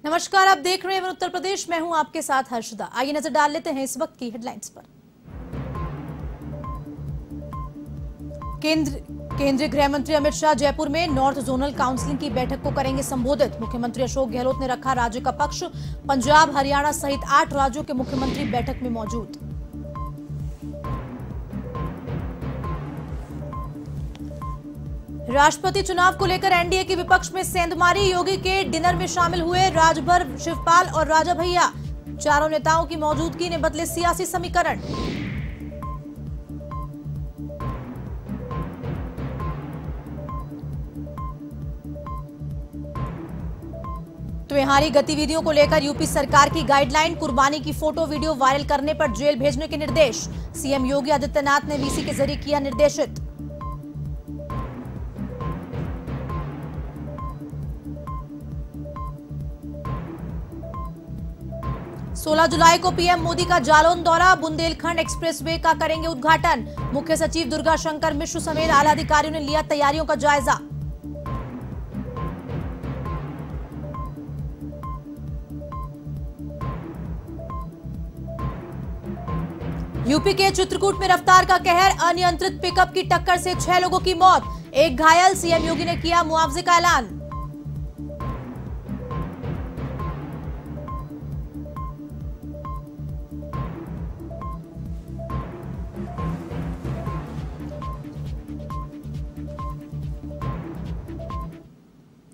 नमस्कार, आप देख रहे हैं उत्तर प्रदेश। मैं हूं आपके साथ हर्षदा। आइए नजर डाल लेते हैं इस वक्त की हेडलाइंस पर। केंद्रीय गृह मंत्री अमित शाह जयपुर में नॉर्थ जोनल काउंसिल की बैठक को करेंगे संबोधित। मुख्यमंत्री अशोक गहलोत ने रखा राज्य का पक्ष। पंजाब, हरियाणा सहित 8 राज्यों के मुख्यमंत्री बैठक में मौजूद। राष्ट्रपति चुनाव को लेकर एनडीए के विपक्ष में सेंधमारी। योगी के डिनर में शामिल हुए राजभर, शिवपाल और राजा भैया। चारों नेताओं की मौजूदगी ने बदले सियासी समीकरण। त्योहारी गतिविधियों को लेकर यूपी सरकार की गाइडलाइन। कुर्बानी की फोटो वीडियो वायरल करने पर जेल भेजने के निर्देश। सीएम योगी आदित्यनाथ ने वीसी के जरिए किया निर्देशित। 16 जुलाई को पीएम मोदी का जालौन दौरा। बुंदेलखंड एक्सप्रेसवे का करेंगे उद्घाटन। मुख्य सचिव दुर्गा शंकर मिश्र समेत आला अधिकारियों ने लिया तैयारियों का जायजा। यूपी के चित्रकूट में रफ्तार का कहर। अनियंत्रित पिकअप की टक्कर से 6 लोगों की मौत, 1 घायल। सीएम योगी ने किया मुआवजे का ऐलान।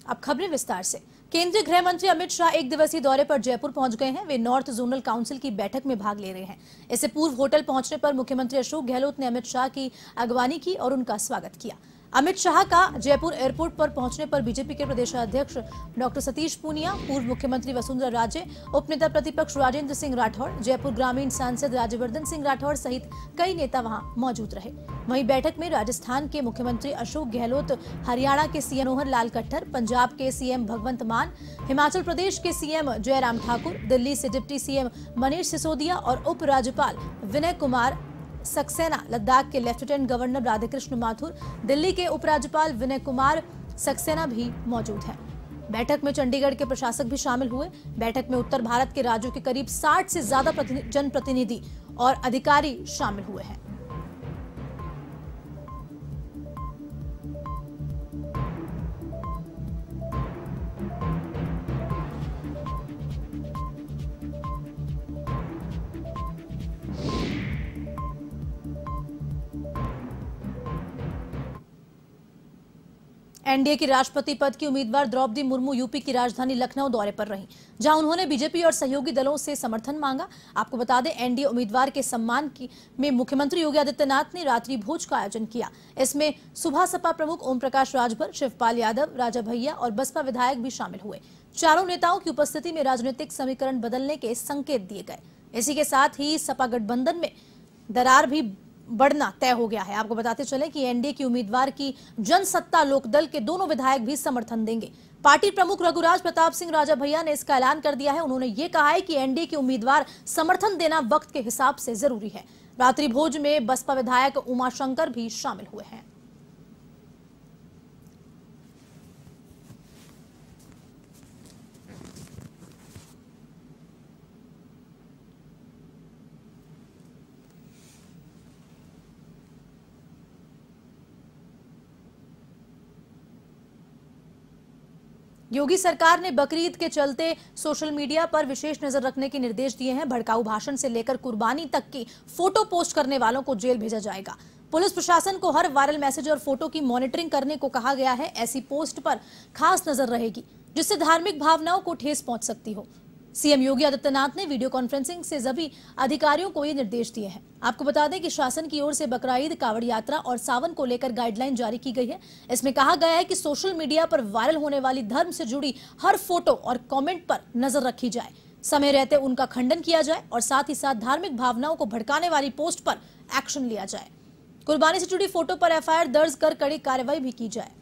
अब खबरें विस्तार से। केंद्रीय गृह मंत्री अमित शाह 1 दिवसीय दौरे पर जयपुर पहुंच गए हैं। वे नॉर्थ जोनल काउंसिल की बैठक में भाग ले रहे हैं। इससे पूर्व होटल पहुंचने पर मुख्यमंत्री अशोक गहलोत ने अमित शाह की अगवानी की और उनका स्वागत किया। अमित शाह का जयपुर एयरपोर्ट पर पहुंचने पर बीजेपी के प्रदेशाध्यक्ष डॉक्टर सतीश पूनिया, पूर्व मुख्यमंत्री वसुंधरा राजे, उपनेता प्रतिपक्ष राजेंद्र सिंह राठौड़, जयपुर ग्रामीण सांसद राज्यवर्धन सिंह राठौड़ सहित कई नेता वहां मौजूद रहे। वहीं बैठक में राजस्थान के मुख्यमंत्री अशोक गहलोत, हरियाणा के सीएम मनोहर लाल खट्टर, पंजाब के सीएम भगवंत मान, हिमाचल प्रदेश के सीएम जयराम ठाकुर, दिल्ली से डिप्टी सीएम मनीष सिसोदिया और उपराज्यपाल विनय कुमार सक्सेना, लद्दाख के लेफ्टिनेंट गवर्नर राधाकृष्ण माथुर, दिल्ली के उपराज्यपाल विनय कुमार सक्सेना भी मौजूद हैं। बैठक में चंडीगढ़ के प्रशासक भी शामिल हुए। बैठक में उत्तर भारत के राज्यों के करीब 60 से ज्यादा जनप्रतिनिधि और अधिकारी शामिल हुए हैं। एनडीए की राष्ट्रपति पद की उम्मीदवार द्रौपदी मुर्मू यूपी की राजधानी लखनऊ दौरे पर रहीं, जहां उन्होंने बीजेपी और सहयोगी दलों से समर्थन मांगा। आपको बता दें, एनडीए उम्मीदवार के सम्मान में मुख्यमंत्री योगी आदित्यनाथ ने रात्रि भोज का आयोजन किया। इसमें सुबह सपा प्रमुख ओम प्रकाश राजभर, शिवपाल यादव, राजा भैया और बसपा विधायक भी शामिल हुए। चारों नेताओं की उपस्थिति में राजनीतिक समीकरण बदलने के संकेत दिए गए। इसी के साथ ही सपा गठबंधन में दरार भी बढ़ना तय हो गया है। आपको बताते चले कि एनडीए की उम्मीदवार की जनसत्ता लोकदल के दोनों विधायक भी समर्थन देंगे। पार्टी प्रमुख रघुराज प्रताप सिंह राजा भैया ने इसका ऐलान कर दिया है। उन्होंने ये कहा है कि एनडीए के उम्मीदवार समर्थन देना वक्त के हिसाब से जरूरी है। रात्रि भोज में बसपा विधायक उमाशंकर भी शामिल हुए हैं। योगी सरकार ने बकरीद के चलते सोशल मीडिया पर विशेष नजर रखने के निर्देश दिए हैं। भड़काऊ भाषण से लेकर कुर्बानी तक की फोटो पोस्ट करने वालों को जेल भेजा जाएगा। पुलिस प्रशासन को हर वायरल मैसेज और फोटो की मॉनिटरिंग करने को कहा गया है। ऐसी पोस्ट पर खास नजर रहेगी जिससे धार्मिक भावनाओं को ठेस पहुंच सकती हो। सीएम योगी आदित्यनाथ ने वीडियो कॉन्फ्रेंसिंग से सभी अधिकारियों को ये निर्देश दिए हैं। आपको बता दें कि शासन की ओर से बकरा ईद, कावड़ यात्रा और सावन को लेकर गाइडलाइन जारी की गई है। इसमें कहा गया है कि सोशल मीडिया पर वायरल होने वाली धर्म से जुड़ी हर फोटो और कमेंट पर नजर रखी जाए, समय रहते उनका खंडन किया जाए और साथ ही साथ धार्मिक भावनाओं को भड़काने वाली पोस्ट पर एक्शन लिया जाए। कुर्बानी से जुड़ी फोटो पर एफआईआर दर्ज कर कड़ी कार्रवाई भी की जाए।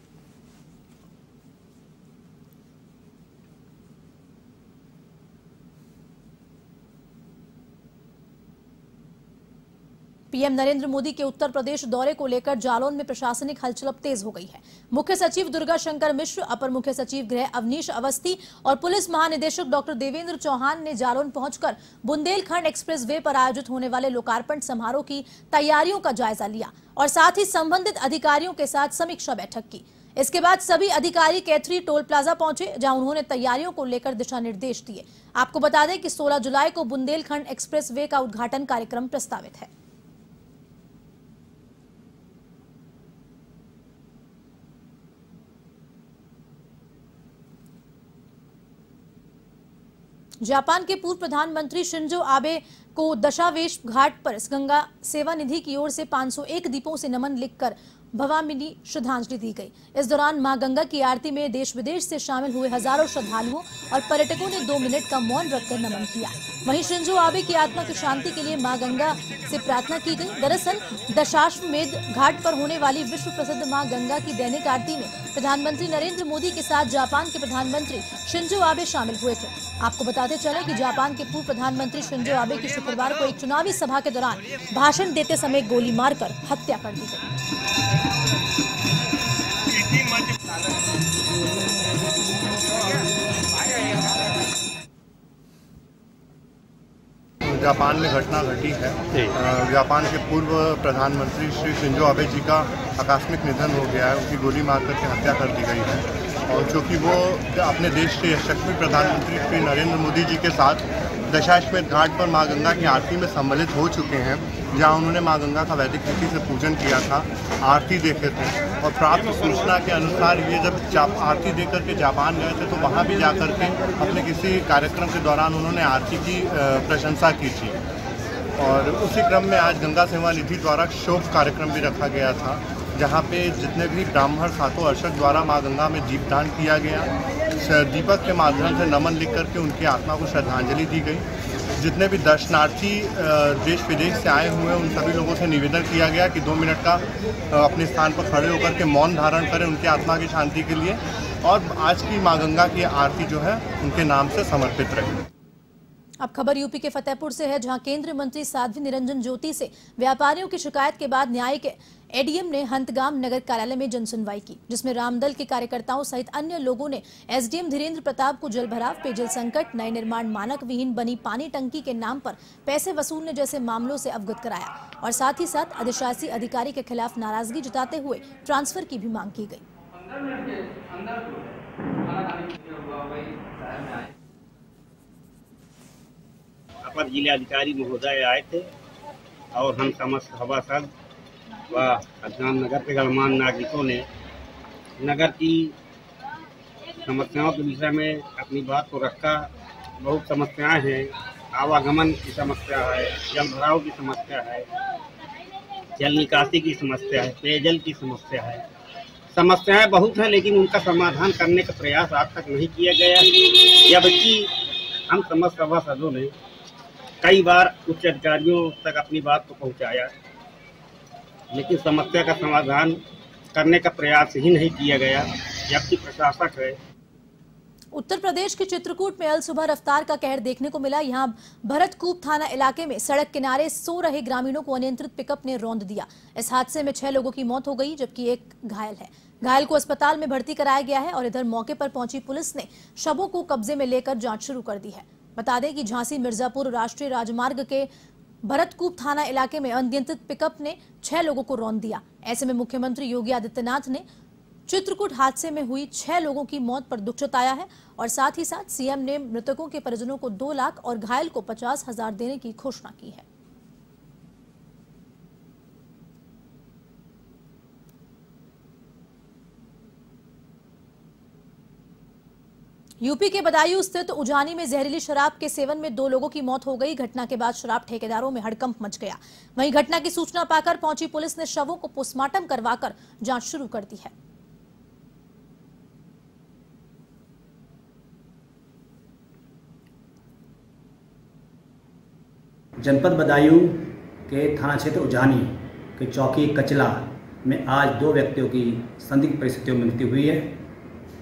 पीएम नरेंद्र मोदी के उत्तर प्रदेश दौरे को लेकर जालौन में प्रशासनिक हलचल अब तेज हो गई है। मुख्य सचिव दुर्गा शंकर मिश्र, अपर मुख्य सचिव गृह अवनीश अवस्थी और पुलिस महानिदेशक डॉक्टर देवेंद्र चौहान ने जालौन पहुंचकर बुंदेलखंड एक्सप्रेस वे पर आयोजित होने वाले लोकार्पण समारोह की तैयारियों का जायजा लिया और साथ ही संबंधित अधिकारियों के साथ समीक्षा बैठक की। इसके बाद सभी अधिकारी कैथरी टोल प्लाजा पहुंचे, जहां उन्होंने तैयारियों को लेकर दिशा निर्देश दिए। आपको बता दें कि 16 जुलाई को बुंदेलखंड एक्सप्रेस वे का उद्घाटन कार्यक्रम प्रस्तावित है। जापान के पूर्व प्रधानमंत्री शिंजो आबे को दशावेश घाट पर गंगा सेवा निधि की ओर से 501 दीपों से नमन लिखकर भवामिनी श्रद्धांजलि दी गई। इस दौरान मां गंगा की आरती में देश विदेश से शामिल हुए हजारों श्रद्धालुओं और पर्यटकों ने 2 मिनट का मौन रखकर नमन किया। वहीं शिंजो आबे की आत्मा की शांति के लिए मां गंगा से प्रार्थना की गई। दरअसल दशाश्वमेध घाट पर होने वाली विश्व प्रसिद्ध मां गंगा की दैनिक आरती में प्रधानमंत्री नरेंद्र मोदी के साथ जापान के प्रधानमंत्री शिंजो आबे शामिल हुए थे। आपको बताते चले कि जापान के पूर्व प्रधानमंत्री शिंजो आबे की शुक्रवार को एक चुनावी सभा के दौरान भाषण देते समय गोली मारकर हत्या कर दी गई। जापान में घटना घटी है। जापान के पूर्व प्रधानमंत्री श्री शिंजो आबे जी का आकस्मिक निधन हो गया है। उनकी गोली मार करके हत्या कर दी गई है और चूँकि वो अपने देश के यशस्वी प्रधानमंत्री श्री नरेंद्र मोदी जी के साथ दशाश्वमेध घाट पर मां गंगा की आरती में सम्मिलित हो चुके हैं, जहां उन्होंने मां गंगा का वैदिक रीति से पूजन किया था, आरती देखे थे और प्राप्त सूचना के अनुसार ये जब आरती देकर के जापान गए थे तो वहां भी जाकर के अपने किसी कार्यक्रम के दौरान उन्होंने आरती की प्रशंसा की थी। और उसी क्रम में आज गंगा सेवा निधि द्वारा शोक कार्यक्रम भी रखा गया था, जहाँ पे जितने भी ब्राह्मण साधु अर्चक द्वारा मां गंगा में दीपदान किया गया। दीपक के माध्यम से नमन लिख करके उनकी आत्मा को श्रद्धांजलि दी गई। जितने भी दर्शनार्थी देश विदेश से आए हुए हैं उन सभी लोगों से निवेदन किया गया कि 2 मिनट का अपने स्थान पर खड़े होकर के मौन धारण करें उनकी आत्मा की शांति के लिए और आज की मां गंगा की आरती जो है उनके नाम से समर्पित रहे। अब खबर यूपी के फतेहपुर से है, जहां केंद्रीय मंत्री साध्वी निरंजन ज्योति से व्यापारियों की शिकायत के बाद न्यायिक एडीएम ने हंतगाम नगर कार्यालय में जनसुनवाई की, जिसमें रामदल के कार्यकर्ताओं सहित अन्य लोगों ने एसडीएम धीरेन्द्र प्रताप को जलभराव, पेयजल संकट, नए निर्माण मानक विहीन बनी पानी टंकी के नाम पर पैसे वसूलने जैसे मामलों से अवगत कराया और साथ ही साथ अधिशासी अधिकारी के खिलाफ नाराजगी जताते हुए ट्रांसफर की भी मांग की गई। अपर जिलाधिकारी महोदय आए थे और हम समस्त सभासद व हंतगाम नगर के गणमान्य नागरिकों ने नगर की समस्याओं के विषय में अपनी बात को रखा। बहुत समस्याएं हैं, आवागमन की समस्या है, जल भराव की समस्या है, जल निकासी की समस्या है, पेयजल की समस्या है। समस्याएं बहुत हैं लेकिन उनका समाधान करने का प्रयास आज तक नहीं किया गया, जबकि हम समस्त सभासदों ने कई बार उच्च अधिकारियों तक अपनी बात को पहुंचाया, लेकिन समस्या का समाधान करने का प्रयास ही नहीं किया गया, जबकि प्रशासक है। उत्तर प्रदेश के चित्रकूट में अल सुबह रफ्तार का कहर देखने को मिला। यहां भरतकूप थाना इलाके में सड़क किनारे सो रहे ग्रामीणों को अनियंत्रित पिकअप ने रौंद दिया। इस हादसे में 6 लोगों की मौत हो गई, जबकि एक घायल है। घायल को अस्पताल में भर्ती कराया गया है और इधर मौके पर पहुंची पुलिस ने शवों को कब्जे में लेकर जांच शुरू कर दी है। बता दें कि झांसी मिर्जापुर राष्ट्रीय राजमार्ग के भरतकूप थाना इलाके में अनियंत्रित पिकअप ने 6 लोगों को रौंद दिया। ऐसे में मुख्यमंत्री योगी आदित्यनाथ ने चित्रकूट हादसे में हुई 6 लोगों की मौत पर दुख जताया है और साथ ही साथ सीएम ने मृतकों के परिजनों को 2 लाख और घायल को 50,000 देने की घोषणा की है। यूपी के बदायूं स्थित उजानी में जहरीली शराब के सेवन में 2 लोगों की मौत हो गई। घटना के बाद शराब ठेकेदारों में हड़कंप मच गया। वहीं घटना की सूचना पाकर पहुंची पुलिस ने शवों को पोस्टमार्टम करवाकर जांच शुरू कर दी है। जनपद बदायूं के थाना क्षेत्र उजानी के चौकी कचला में आज 2 व्यक्तियों की संदिग्ध परिस्थितियों में मृत्यु हुई है,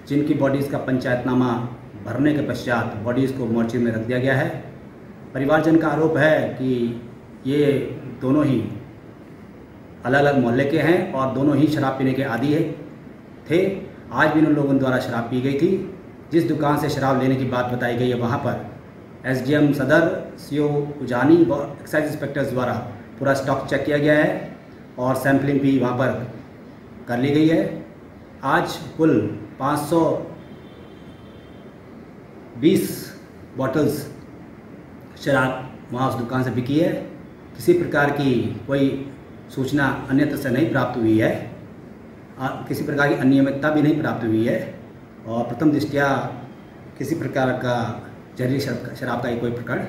जिनकी बॉडीज़ का पंचायतनामा भरने के पश्चात बॉडीज़ को मोर्चरी में रख दिया गया है। परिवारजन का आरोप है कि ये दोनों ही अलग अलग मोहल्ले के हैं और दोनों ही शराब पीने के आदी थे। आज भी उन लोगों द्वारा शराब पी गई थी। जिस दुकान से शराब लेने की बात बताई गई है वहाँ पर एसडीएम सदर, सीओ उजानी व एक्साइज इंस्पेक्टर्स द्वारा पूरा स्टॉक चेक किया गया है और सैंपलिंग भी वहाँ पर कर ली गई है। आज कुल 520 बॉटल्स शराब वहाँ उस दुकान से बिकी है। किसी प्रकार की कोई सूचना अन्यत्र से नहीं प्राप्त हुई है, किसी प्रकार की अनियमितता भी नहीं प्राप्त हुई है और प्रथम दृष्टया किसी प्रकार का जहरीली शराब का कोई प्रकरण।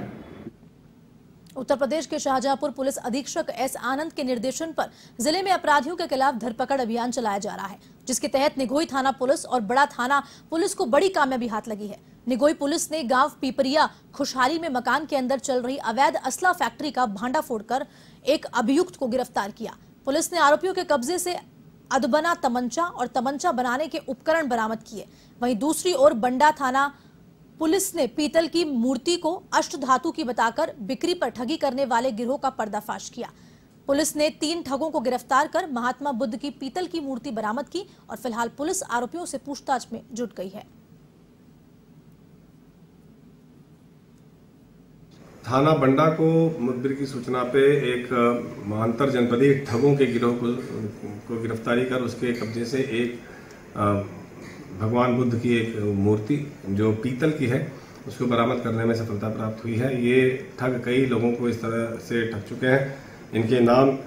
उत्तर प्रदेश के शाहजहांपुर पुलिस अधीक्षक एस आनंद के निर्देशन पर जिले में अपराधियों के खिलाफ धरपकड़ अभियान चलाया जा रहा है, जिसके तहत निगोई थाना पुलिस और बड़ा थाना पुलिस को बड़ी कामयाबी हाथ लगी है। निगोई पुलिस ने गांव पीपरिया खुशहाली में मकान के अंदर चल रही अवैध असला फैक्ट्री का भांडा फोड़कर एक अभियुक्त को गिरफ्तार किया। पुलिस ने आरोपियों के कब्जे से अधबना तमंचा और तमंचा बनाने के उपकरण बरामद किए। वहीं दूसरी ओर बंडा थाना पुलिस ने पीतल की मूर्ति को अष्टधातु की बताकर बिक्री पर ठगी करने वाले गिरोह का पर्दाफाश किया। पुलिस ने 3 ठगों को गिरफ्तार कर महात्मा बुद्ध की पीतल की मूर्ति बरामद की और फिलहाल पुलिस आरोपियों से पूछताछ में जुट गई है। थाना बंडा को मुखबिर की सूचना पे एक अंतर जनपदीय ठगों के गिरोह को गिरफ्तारी कर उसके कब्जे से एक भगवान बुद्ध की एक मूर्ति जो पीतल की है उसको बरामद करने में सफलता प्राप्त हुई है। ये ठग कई लोगों को इस तरह से ठग चुके हैं। इनके नाम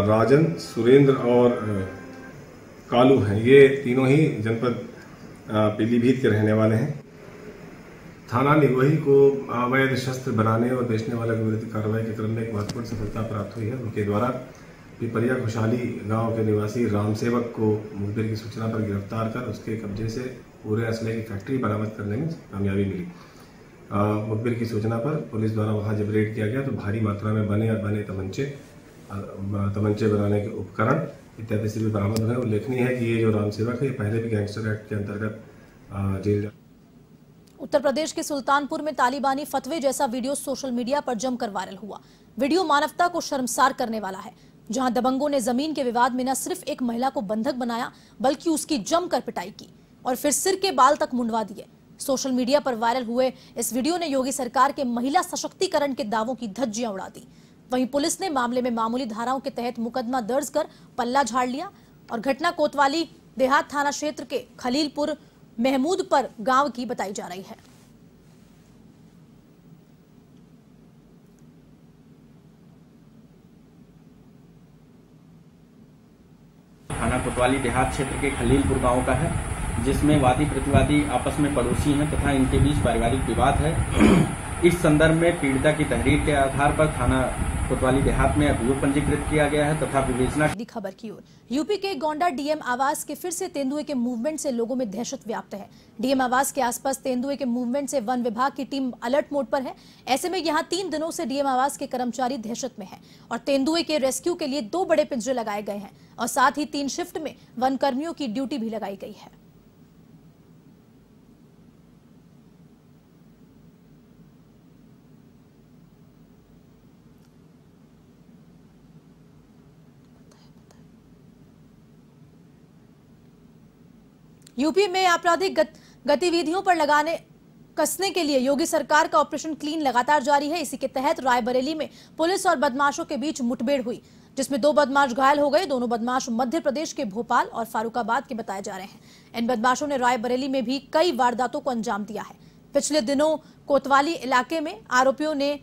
राजन, सुरेंद्र और कालू हैं। ये तीनों ही जनपद पीलीभीत के रहने वाले हैं। थाना निगोही को अवैध शस्त्र बनाने और बेचने वाले के विरुद्ध कार्रवाई के क्रम में एक महत्वपूर्ण सफलता प्राप्त हुई है। उनके द्वारा पिपरिया खुशहाली गांव के निवासी राम सेवक को मुखबिर की सूचना पर गिरफ्तार कर उसके कब्जे से पूरे असले की फैक्ट्री बरामद करने में कामयाबी मिली। मुखबिर की सूचना पर पुलिस द्वारा वहां जब रेड किया गया तो भारी मात्रा में बने तमंचे बनाने के उपकरण इत्यादि से भी बरामद हुए। उल्लेखनीय है कि ये जो राम सेवक है पहले भी गैंगस्टर एक्ट के अंतर्गत जेल। उत्तर प्रदेश के सुल्तानपुर में तालिबानी फतवे जैसा वीडियो सोशल मीडिया पर जमकर वायरल हुआ। वीडियो मानवता को शर्मसार करने वाला है, जहां दबंगों ने जमीन के विवाद में न सिर्फ एक महिला को बंधक बनाया बल्कि उसकी जमकर पिटाई की और फिर सिर के बाल तक मुंडवा दिए। सोशल मीडिया पर वायरल हुए इस वीडियो ने योगी सरकार के महिला सशक्तिकरण के दावों की धज्जियां उड़ा दी। वहीं पुलिस ने मामले में मामूली धाराओं के तहत मुकदमा दर्ज कर पल्ला झाड़ लिया और घटना कोतवाली देहात थाना क्षेत्र के खलीलपुर महमूदपुर गांव की बताई जा रही है। थाना कोतवाली देहात क्षेत्र के खलीलपुर गांव का है, जिसमें वादी प्रतिवादी आपस में पड़ोसी हैं तथा इनके बीच पारिवारिक विवाद है। इस संदर्भ में पीड़िता की तहरीर के आधार पर थाना कोतवाली देहात में अभियोग पंजीकृत किया गया है तथा विवेचना। खबर की ओर यूपी के गोंडा डीएम आवास के फिर से तेंदुए के मूवमेंट से लोगों में दहशत व्याप्त है। डीएम आवास के आसपास तेंदुए के मूवमेंट से वन विभाग की टीम अलर्ट मोड पर है। ऐसे में यहां 3 दिनों से डीएम आवास के कर्मचारी दहशत में हैं और तेंदुए के रेस्क्यू के लिए 2 बड़े पिंजरे लगाए गए हैं और साथ ही 3 शिफ्ट में वन कर्मियों की ड्यूटी भी लगाई गई है। यूपी में आपराधिक गतिविधियों पर कसने के लिए योगी सरकार का ऑपरेशन क्लीन लगातार जारी है। इसी के तहत रायबरेली में पुलिस और बदमाशों के बीच मुठभेड़ हुई, जिसमें 2 बदमाश घायल हो गए। दोनों बदमाश मध्य प्रदेश के भोपाल और फारुखाबाद के बताए जा रहे हैं। इन बदमाशों ने रायबरेली में भी कई वारदातों को अंजाम दिया है। पिछले दिनों कोतवाली इलाके में आरोपियों ने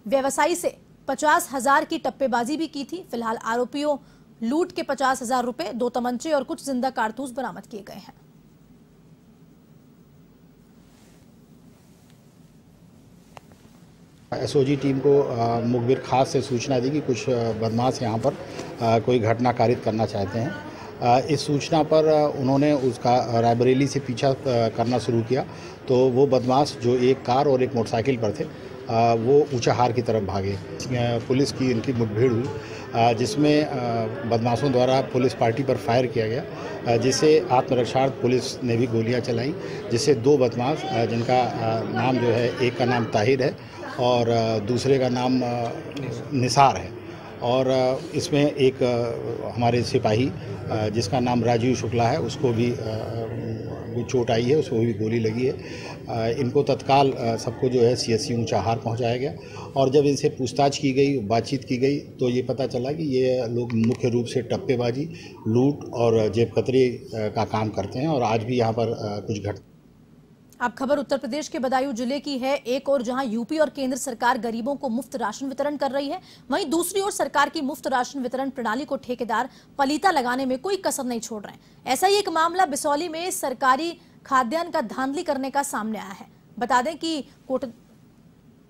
व्यवसायी से 50,000 की टप्पेबाजी भी की थी। फिलहाल आरोपियों लूट के 50,000 रुपए, 2 तमंचे और कुछ जिंदा कारतूस बरामद किए गए हैं। एसओजी टीम को मुखबिर खास से सूचना दी कि कुछ बदमाश यहाँ पर कोई घटना कारित करना चाहते हैं। इस सूचना पर उन्होंने उसका रायबरेली से पीछा करना शुरू किया तो वो बदमाश जो एक कार और एक मोटरसाइकिल पर थे वो ऊंचाहार की तरफ भागे। पुलिस की इनकी मुठभेड़ हुई जिसमें बदमाशों द्वारा पुलिस पार्टी पर फायर किया गया, जिससे आत्मरक्षार्थ पुलिस ने भी गोलियां चलाई, जिससे 2 बदमाश जिनका नाम जो है, एक का नाम ताहिर है और दूसरे का नाम निसार है, और इसमें एक हमारे सिपाही जिसका नाम राजीव शुक्ला है, उसको भी चोट आई है, उसको भी गोली लगी है। इनको तत्काल सबको जो है CSC ऊंचाहार पहुंचाया गया और जब इनसे पूछताछ की गई, बातचीत की गई, तो ये पता चला कि ये लोग मुख्य रूप से टप्पेबाजी, लूट और जेब कतरे का काम करते हैं और आज भी यहाँ पर कुछ घट। अब खबर उत्तर प्रदेश के बदायूं जिले की है। एक और जहां यूपी और केंद्र सरकार गरीबों को मुफ्त राशन वितरण कर रही है, वहीं दूसरी ओर सरकार की मुफ्त राशन वितरण प्रणाली को ठेकेदार पलीता लगाने में कोई कसर नहीं छोड़ रहे हैं। ऐसा ही एक मामला बिसौली में सरकारी खाद्यान्न का धांधली करने का सामने आया है। बता दें कि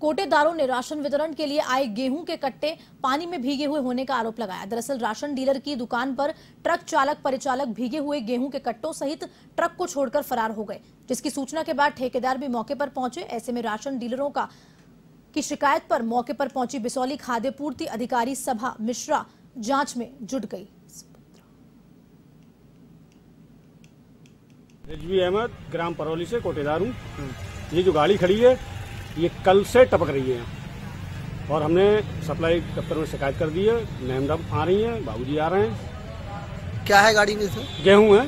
कोटेदारों ने राशन वितरण के लिए आए गेहूं के कट्टे पानी में भीगे हुए होने का आरोप लगाया। दरअसल राशन डीलर की दुकान पर ट्रक चालक परिचालक भीगे हुए गेहूं के कट्टों सहित ट्रक को छोड़कर फरार हो गए, जिसकी सूचना के बाद ठेकेदार भी मौके पर पहुंचे। ऐसे में राशन डीलरों की शिकायत पर मौके पर पहुंची बिसौली खाद्य पूर्ति अधिकारी सभा मिश्रा जांच में जुट गई। रिजवी अहमद, ग्राम परौली से कोटेदार हूँ। ये जो गाड़ी खड़ी है ये कल से टपक रही है और हमने सप्लाई दफ्तर में शिकायत कर दी है। मैडम आ रही हैं, बाबूजी आ रहे हैं। क्या है गाड़ी में से? गेहूं है,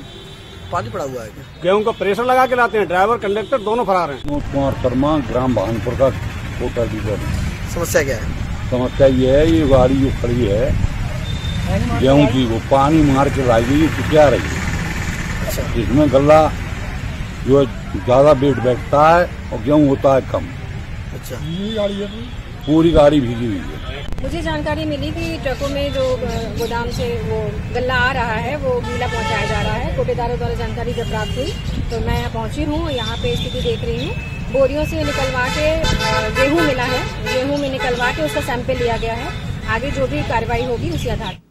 पानी पड़ा हुआ है क्या? गेहूं का प्रेशर लगा के लाते हैं। ड्राइवर कंडक्टर दोनों फरार हैं। मनोज कुमार शर्मा, ग्राम भानपुर का कोटा डीलर है। समस्या क्या है? समस्या ये है, ये गाड़ी जो खड़ी है गेहूं की, वो पानी मार के लाई गई, क्या रही है। अच्छा। इसमें गल्ला जो ज्यादा वेट बैठता है और गेहूं होता है कम। अच्छा। पूरी गाड़ी भीगी हुई है। मुझे जानकारी मिली कि ट्रकों में जो गोदाम से वो गल्ला आ रहा है वो गीला पहुंचाया जा रहा है। कोटेदारों द्वारा जानकारी जब प्राप्त हुई तो मैं यहाँ पहुंची हूँ, यहाँ पे स्थिति देख रही हूँ। बोरियों से निकलवा के गेहूं मिला है, गेहूं में निकलवा के उसका सैंपल लिया गया है। आगे जो भी कार्रवाई होगी उसी आधार।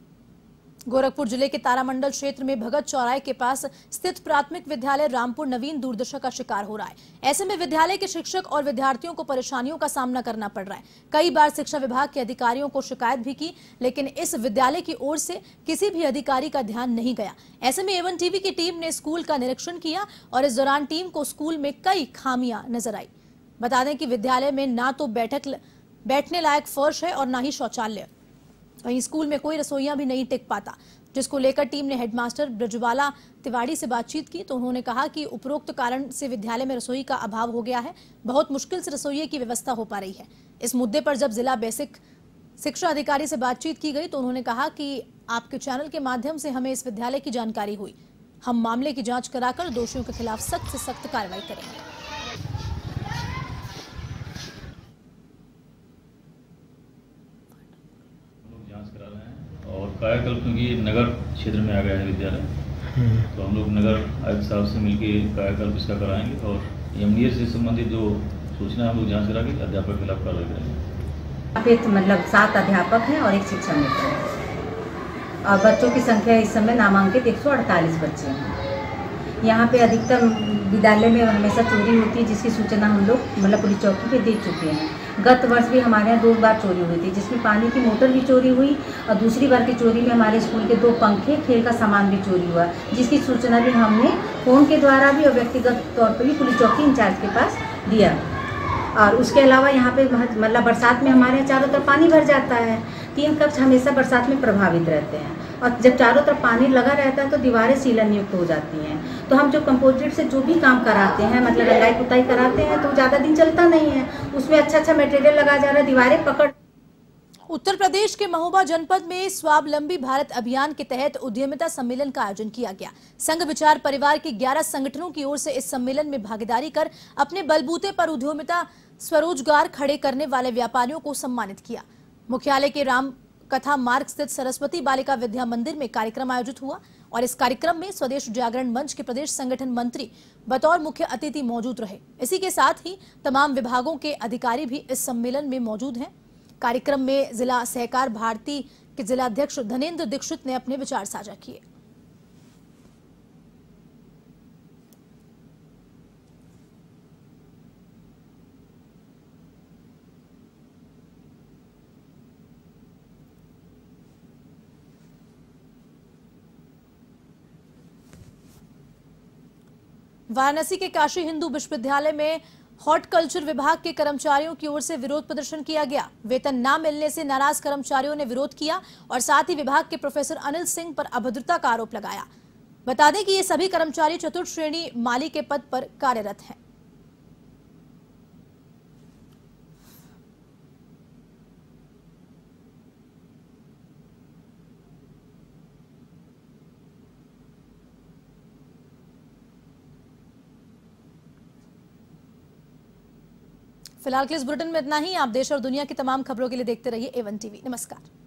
गोरखपुर जिले के तारामंडल क्षेत्र में भगत चौराहे के पास स्थित प्राथमिक विद्यालय रामपुर नवीन दुर्दशा का शिकार हो रहा है। ऐसे में विद्यालय के शिक्षक और विद्यार्थियों को परेशानियों का सामना करना पड़ रहा है। कई बार शिक्षा विभाग के अधिकारियों को शिकायत भी की, लेकिन इस विद्यालय की ओर से किसी भी अधिकारी का ध्यान नहीं गया। ऐसे में A1 TV की टीम ने स्कूल का निरीक्षण किया और इस दौरान टीम को स्कूल में कई खामियां नजर आई। बता दें कि विद्यालय में ना तो बैठने लायक फर्श है और ना ही शौचालय। वहीं स्कूल में कोई रसोइया भी नहीं टिक पाता, जिसको लेकर टीम ने हेडमास्टर ब्रजबाला तिवारी से बातचीत की तो उन्होंने कहा कि उपरोक्त कारण से विद्यालय में रसोई का अभाव हो गया है। बहुत मुश्किल से रसोई की व्यवस्था हो पा रही है। इस मुद्दे पर जब जिला बेसिक शिक्षा अधिकारी से बातचीत की गई तो उन्होंने कहा कि आपके चैनल के माध्यम से हमें इस विद्यालय की जानकारी हुई। हम मामले की जाँच कराकर दोषियों के खिलाफ सख्त से सख्त कार्रवाई करेंगे। और कायाकल्प क्योंकि नगर क्षेत्र में आ गया है विद्यालय, तो हम लोग नगर आयुक्त साहब से मिलकर कायाकल्प इसका कराएंगे और MDA से संबंधित जो सूचना हम लोग जांच करा के अध्यापक के खिलाफ कार्रवाई करेंगे। मतलब 7 अध्यापक हैं और 1 शिक्षा मित्र है और बच्चों की संख्या इस समय नामांकित 148 बच्चे हैं। यहाँ पे अधिकतर विद्यालय में हमेशा चोरी होती है, जिसकी सूचना हम लोग मतलब पुलिस चौकी पे दे चुके हैं। गत वर्ष भी हमारे यहाँ 2 बार चोरी हुई थी, जिसमें पानी की मोटर भी चोरी हुई और दूसरी बार की चोरी में हमारे स्कूल के 2 पंखे, खेल का सामान भी चोरी हुआ, जिसकी सूचना भी हमने फ़ोन के द्वारा भी और व्यक्तिगत तौर पर भी पुलिस चौकी इंचार्ज के पास दिया। और उसके अलावा यहाँ पे मतलब बरसात में हमारे यहाँ चारों तरफ पानी भर जाता है। 3 कक्ष हमेशा बरसात में प्रभावित रहते हैं और जब चारों तरफ पानी लगा रहता है तो दीवारें सीलन युक्त हो जाती हैं। तो हम जो कंपोजिट से जो भी काम कराते हैं, मतलब रंगाई पुताई कराते हैं, तो ज़्यादा दिन चलता नहीं है। उसमें अच्छा मटेरियल लगा जा रहा है, दीवारें पकड़। उत्तर प्रदेश के महोबा जनपद में स्वावलंबी भारत अभियान के तहत उद्यमिता सम्मेलन का आयोजन किया गया। संघ विचार परिवार के 11 संगठनों की ओर से इस सम्मेलन में भागीदारी कर अपने बलबूते पर उद्यमिता स्वरोजगार खड़े करने वाले व्यापारियों को सम्मानित किया। मुख्यालय के राम कथा मार्ग स्थित सरस्वती बालिका विद्या मंदिर में कार्यक्रम आयोजित हुआ और इस कार्यक्रम में स्वदेश जागरण मंच के प्रदेश संगठन मंत्री बतौर मुख्य अतिथि मौजूद रहे। इसी के साथ ही तमाम विभागों के अधिकारी भी इस सम्मेलन में मौजूद हैं। कार्यक्रम में जिला सहकार भारती के जिलाध्यक्ष धनेन्द्र दीक्षित ने अपने विचार साझा किए। वाराणसी के काशी हिंदू विश्वविद्यालय में हॉर्टिकल्चर विभाग के कर्मचारियों की ओर से विरोध प्रदर्शन किया गया। वेतन न मिलने से नाराज कर्मचारियों ने विरोध किया और साथ ही विभाग के प्रोफेसर अनिल सिंह पर अभद्रता का आरोप लगाया। बता दें कि ये सभी कर्मचारी चतुर्थ श्रेणी माली के पद पर कार्यरत हैं। फिलहाल के इस बुलेटिन में इतना ही। आप देश और दुनिया की तमाम खबरों के लिए देखते रहिए A1 TV। नमस्कार।